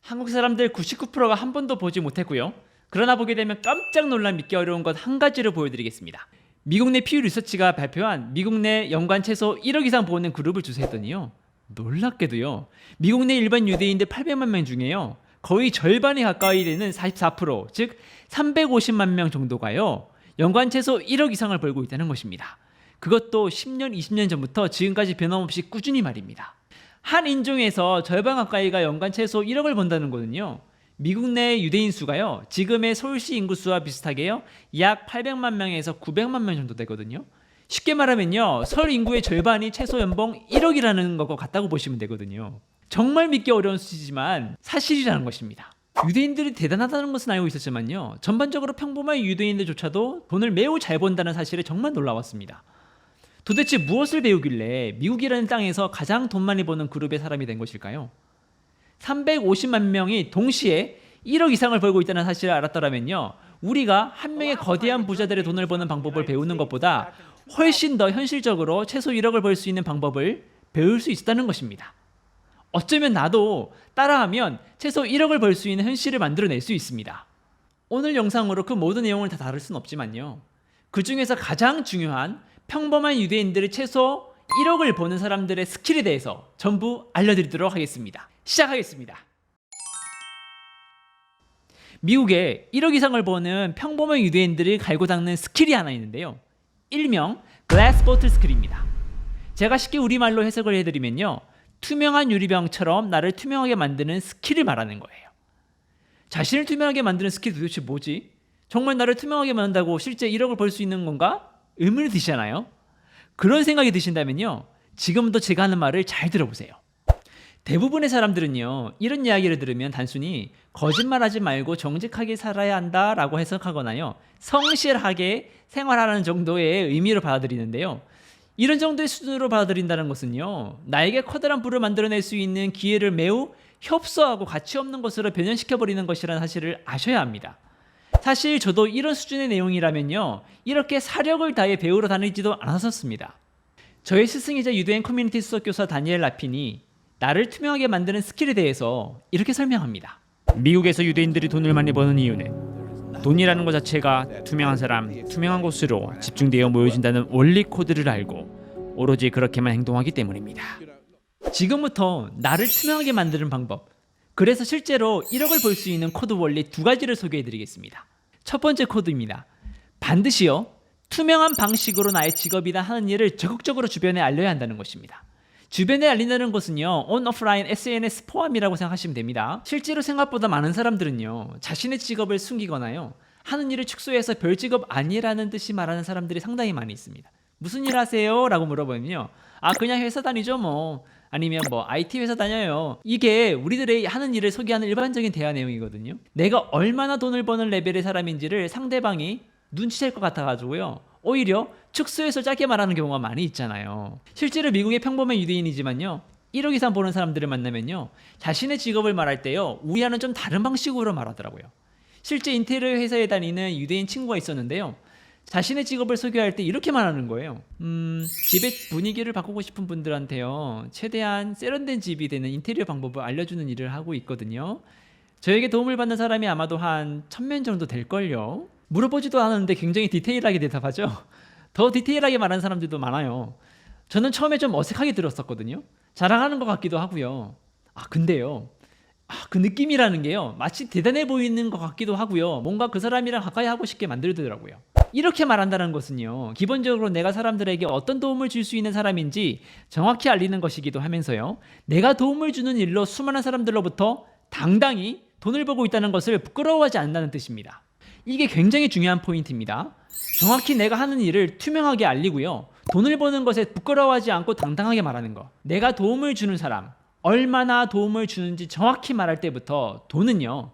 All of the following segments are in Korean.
한국 사람들 99%가 한 번도 보지 못했고요. 그러나 보게 되면 깜짝 놀라 믿기 어려운 것 한 가지를 보여드리겠습니다. 미국 내 퓨 리서치가 발표한 미국 내 연간 최소 1억 이상 보는 그룹을 조사했더니요, 놀랍게도요, 미국 내 일반 유대인들 800만 명 중에요, 거의 절반이 가까이 되는 44%, 즉 350만 명 정도가요, 연간 최소 1억 이상을 벌고 있다는 것입니다. 그것도 10년, 20년 전부터 지금까지 변함없이 꾸준히 말입니다. 한 인종에서 절반 가까이가 연간 최소 1억을 번다는 거는요, 미국 내 유대인 수가요, 지금의 서울시 인구 수와 비슷하게요, 약 800만 명에서 900만 명 정도 되거든요. 쉽게 말하면요, 서울 인구의 절반이 최소 연봉 1억이라는 것과 같다고 보시면 되거든요. 정말 믿기 어려운 수치지만 사실이라는 것입니다. 유대인들이 대단하다는 것은 알고 있었지만요, 전반적으로 평범한 유대인들조차도 돈을 매우 잘 번다는 사실에 정말 놀라웠습니다. 도대체 무엇을 배우길래 미국이라는 땅에서 가장 돈 많이 버는 그룹의 사람이 된 것일까요? 350만 명이 동시에 1억 이상을 벌고 있다는 사실을 알았더라면요, 우리가 한 명의 거대한 부자들의 돈을 버는 방법을 배우는 것보다 훨씬 더 현실적으로 최소 1억을 벌 수 있는 방법을 배울 수 있었다는 것입니다. 어쩌면 나도 따라하면 최소 1억을 벌 수 있는 현실을 만들어낼 수 있습니다. 오늘 영상으로 그 모든 내용을 다 다룰 순 없지만요, 그 중에서 가장 중요한 평범한 유대인들이 최소 1억을 버는 사람들의 스킬에 대해서 전부 알려드리도록 하겠습니다. 시작하겠습니다. 미국에 1억 이상을 버는 평범한 유대인들이 갈고 닦는 스킬이 하나 있는데요, 일명 글래스 보틀 스킬입니다. 제가 쉽게 우리말로 해석을 해드리면요, 투명한 유리병처럼 나를 투명하게 만드는 스킬을 말하는 거예요. 자신을 투명하게 만드는 스킬이 도대체 뭐지? 정말 나를 투명하게 만든다고 실제 1억을 벌 수 있는 건가? 의문이 드시잖아요. 그런 생각이 드신다면요, 지금부터 제가 하는 말을 잘 들어보세요. 대부분의 사람들은요, 이런 이야기를 들으면 단순히 거짓말하지 말고 정직하게 살아야 한다라고 해석하거나요, 성실하게 생활하는 정도의 의미로 받아들이는데요, 이런 정도의 수준으로 받아들인다는 것은요, 나에게 커다란 부를 만들어낼 수 있는 기회를 매우 협소하고 가치 없는 것으로 변형시켜버리는 것이라는 사실을 아셔야 합니다. 사실 저도 이런 수준의 내용이라면요, 이렇게 사력을 다해 배우러 다니지도 않았었습니다. 저의 스승이자 유대인 커뮤니티 수석교사 다니엘 라핀이 나를 투명하게 만드는 스킬에 대해서 이렇게 설명합니다. 미국에서 유대인들이 돈을 많이 버는 이유는 돈이라는 것 자체가 투명한 사람, 투명한 곳으로 집중되어 모여진다는 원리 코드를 알고 오로지 그렇게만 행동하기 때문입니다. 지금부터 나를 투명하게 만드는 방법, 그래서 실제로 1억을 벌 수 있는 코드 원리 두 가지를 소개해 드리겠습니다. 첫 번째 코드입니다. 반드시요, 투명한 방식으로 나의 직업이나 하는 일을 적극적으로 주변에 알려야 한다는 것입니다. 주변에 알린다는 것은요, 온 오프라인 SNS 포함이라고 생각하시면 됩니다. 실제로 생각보다 많은 사람들은요, 자신의 직업을 숨기거나요, 하는 일을 축소해서 별 직업 아니라는 듯이 말하는 사람들이 상당히 많이 있습니다. 무슨 일 하세요? 라고 물어보면요, 그냥 회사 다니죠 뭐, 아니면 IT 회사 다녀요. 이게 우리들의 하는 일을 소개하는 일반적인 대화 내용이거든요. 내가 얼마나 돈을 버는 레벨의 사람인지를 상대방이 눈치챌 것 같아가지고요, 오히려 축소해서 짧게 말하는 경우가 많이 있잖아요. 실제로 미국의 평범한 유대인이지만요, 1억 이상 버는 사람들을 만나면요, 자신의 직업을 말할 때요, 우리와는 좀 다른 방식으로 말하더라고요. 실제 인테리어 회사에 다니는 유대인 친구가 있었는데요, 자신의 직업을 소개할 때 이렇게 말하는 거예요. 집의 분위기를 바꾸고 싶은 분들한테요, 최대한 세련된 집이 되는 인테리어 방법을 알려주는 일을 하고 있거든요. 저에게 도움을 받는 사람이 아마도 한 1000명 정도 될걸요. 물어보지도 않았는데 굉장히 디테일하게 대답하죠. 더 디테일하게 말하는 사람들도 많아요. 저는 처음에 좀 어색하게 들었었거든요. 자랑하는 것 같기도 하고요. 근데요, 그 느낌이라는 게요, 마치 대단해 보이는 것 같기도 하고요, 뭔가 그 사람이랑 가까이 하고 싶게 만들더라고요. 이렇게 말한다는 것은요, 기본적으로 내가 사람들에게 어떤 도움을 줄 수 있는 사람인지 정확히 알리는 것이기도 하면서요, 내가 도움을 주는 일로 수많은 사람들로부터 당당히 돈을 벌고 있다는 것을 부끄러워하지 않는다는 뜻입니다. 이게 굉장히 중요한 포인트입니다. 정확히 내가 하는 일을 투명하게 알리고요, 돈을 버는 것에 부끄러워하지 않고 당당하게 말하는 것. 내가 도움을 주는 사람, 얼마나 도움을 주는지 정확히 말할 때부터 돈은요,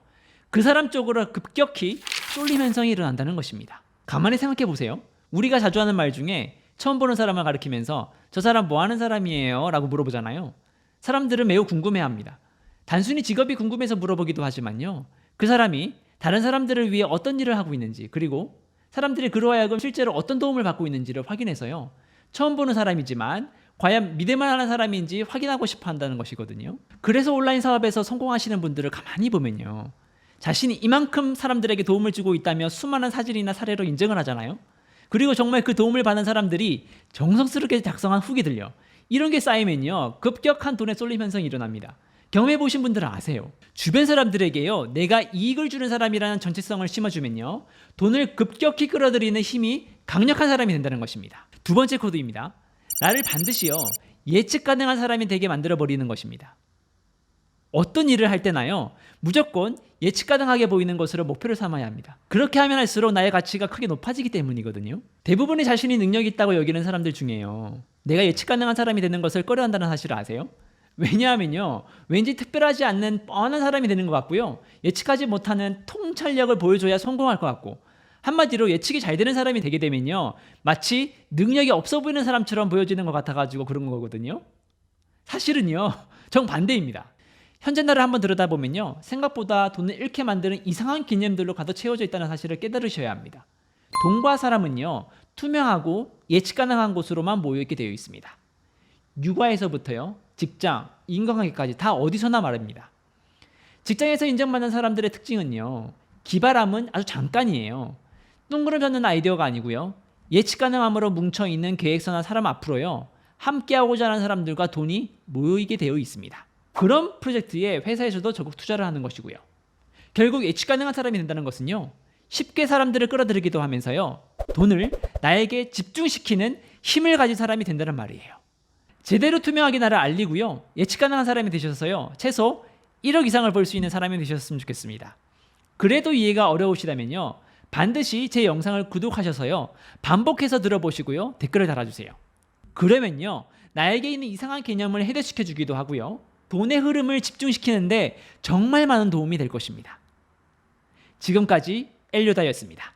그 사람 쪽으로 급격히 쏠림 현상이 일어난다는 것입니다. 가만히 생각해 보세요. 우리가 자주 하는 말 중에 처음 보는 사람을 가리키면서 저 사람 뭐 하는 사람이에요? 라고 물어보잖아요. 사람들은 매우 궁금해합니다. 단순히 직업이 궁금해서 물어보기도 하지만요, 그 사람이 다른 사람들을 위해 어떤 일을 하고 있는지, 그리고 사람들이 그로 하여금 실제로 어떤 도움을 받고 있는지를 확인해서요, 처음 보는 사람이지만 과연 믿을만한 사람인지 확인하고 싶어 한다는 것이거든요. 그래서 온라인 사업에서 성공하시는 분들을 가만히 보면요, 자신이 이만큼 사람들에게 도움을 주고 있다며 수많은 사진이나 사례로 인정을 하잖아요. 그리고 정말 그 도움을 받은 사람들이 정성스럽게 작성한 후기들요, 이런 게 쌓이면요 급격한 돈의 쏠림 현상이 일어납니다. 경험해 보신 분들은 아세요. 주변 사람들에게요, 내가 이익을 주는 사람이라는 정체성을 심어주면요, 돈을 급격히 끌어들이는 힘이 강력한 사람이 된다는 것입니다. 두 번째 코드입니다. 나를 반드시요 예측 가능한 사람이 되게 만들어 버리는 것입니다. 어떤 일을 할 때나요, 무조건 예측 가능하게 보이는 것으로 목표를 삼아야 합니다. 그렇게 하면 할수록 나의 가치가 크게 높아지기 때문이거든요. 대부분이 자신이 능력이 있다고 여기는 사람들 중에요, 내가 예측 가능한 사람이 되는 것을 꺼려한다는 사실을 아세요? 왜냐하면요, 왠지 특별하지 않는 뻔한 사람이 되는 것 같고요, 예측하지 못하는 통찰력을 보여줘야 성공할 것 같고, 한마디로 예측이 잘 되는 사람이 되게 되면요, 마치 능력이 없어 보이는 사람처럼 보여지는 것 같아가지고 그런 거거든요. 사실은요 정반대입니다. 현재 나를 한번 들여다보면요, 생각보다 돈을 잃게 만드는 이상한 개념들로 가득 채워져 있다는 사실을 깨달으셔야 합니다. 돈과 사람은요 투명하고 예측 가능한 곳으로만 모여있게 되어 있습니다. 육아에서부터요 직장, 인간관계까지 다 어디서나 말입니다. 직장에서 인정받는 사람들의 특징은요, 기발함은 아주 잠깐이에요. 둥그름 잡는 아이디어가 아니고요, 예측 가능함으로 뭉쳐있는 계획서나 사람 앞으로요 함께하고자 하는 사람들과 돈이 모이게 되어 있습니다. 그런 프로젝트에 회사에서도 적극 투자를 하는 것이고요, 결국 예측 가능한 사람이 된다는 것은요, 쉽게 사람들을 끌어들이기도 하면서요, 돈을 나에게 집중시키는 힘을 가진 사람이 된다는 말이에요. 제대로 투명하게 나를 알리고요, 예측 가능한 사람이 되셔서요, 최소 1억 이상을 벌 수 있는 사람이 되셨으면 좋겠습니다. 그래도 이해가 어려우시다면요, 반드시 제 영상을 구독하셔서요 반복해서 들어보시고요 댓글을 달아주세요. 그러면요 나에게 있는 이상한 개념을 해결시켜 주기도 하고요, 돈의 흐름을 집중시키는데 정말 많은 도움이 될 것입니다. 지금까지 엘리오다였습니다.